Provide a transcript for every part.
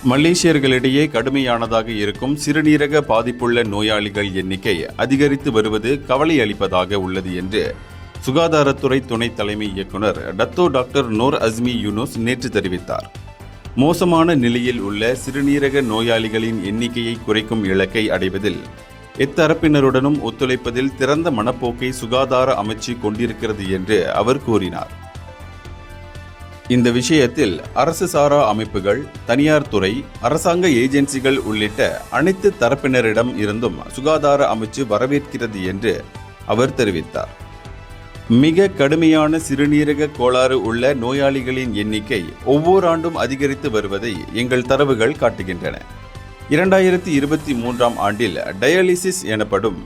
மலேசியர்களிடையே கடுமையானதாக இருக்கும் சிறுநீரக பாதிப்புள்ள நோயாளிகள் எண்ணிக்கை அதிகரித்து வருவது கவலை அளிப்பதாக உள்ளது என்று சுகாதாரத்துறை துணை தலைமை இயக்குனர் டாக்டர் நூர் அஸ்மி யூனுஸ் நேற்று தெரிவித்தார். மோசமான நிலையில் உள்ள சிறுநீரக நோயாளிகளின் எண்ணிக்கையை குறைக்கும் இலக்கை அடைவதில் எத்தரப்பினருடனும் ஒத்துழைப்பதில் திறந்த மனப்போக்கை சுகாதார அமைச்சு கொண்டிருக்கிறது என்று அவர் கூறினார். இந்த விஷயத்தில் அரசு சாரா அமைப்புகள், தனியார் துறை, அரசாங்க ஏஜென்சிகள் உள்ளிட்ட அனைத்து தரப்பினரிடம் இருந்தும் சுகாதார அமைச்சு வரவேற்கிறது என்று அவர் தெரிவித்தார். மிக கடுமையான சிறுநீரக கோளாறு உள்ள நோயாளிகளின் எண்ணிக்கை ஒவ்வொரு ஆண்டும் அதிகரித்து வருவதை எங்கள் தரவுகள் காட்டுகின்றன. 2023ஆம் ஆண்டில் டயாலிசிஸ் எனப்படும்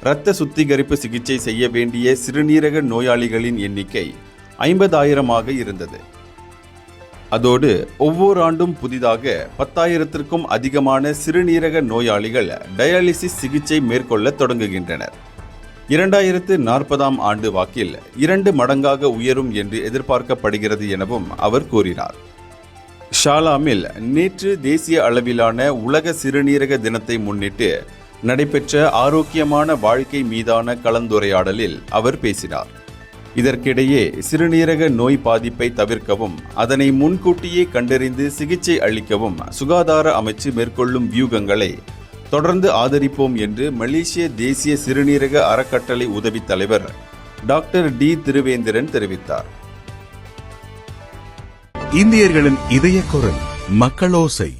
இரத்த சுத்திகரிப்பு சிகிச்சை செய்ய வேண்டிய சிறுநீரக நோயாளிகளின் எண்ணிக்கை 50,000ஆக இருந்தது. அதோடு ஒவ்வொரு ஆண்டும் புதிதாக 10,000த்திற்கும் அதிகமான சிறுநீரக நோயாளிகள் டயாலிசிஸ் சிகிச்சை மேற்கொள்ள தொடங்குகின்றனர். 2040ஆம் ஆண்டு வாக்கில் 2 மடங்காக உயரும் என்று எதிர்பார்க்கப்படுகிறது எனவும் அவர் கூறினார். ஷாலாமில் நேற்று தேசிய அளவிலான உலக சிறுநீரக தினத்தை முன்னிட்டு நடைபெற்ற ஆரோக்கியமான வாழ்க்கை மீதான கலந்துரையாடலில் அவர் பேசினார். இதற்கிடையே சிறுநீரக நோய் பாதிப்பை தவிர்க்கவும் அதனை முன்கூட்டியே கண்டறிந்து சிகிச்சை அளிக்கவும் சுகாதார அமைச்சு மேற்கொள்ளும் வியூகங்களை தொடர்ந்து ஆதரிப்போம் என்று மலேசிய தேசிய சிறுநீரக அறக்கட்டளை உதவி தலைவர் டாக்டர் டி திருவேந்திரன் தெரிவித்தார். இந்தியர்களின் இதய குரல் மக்களோசை.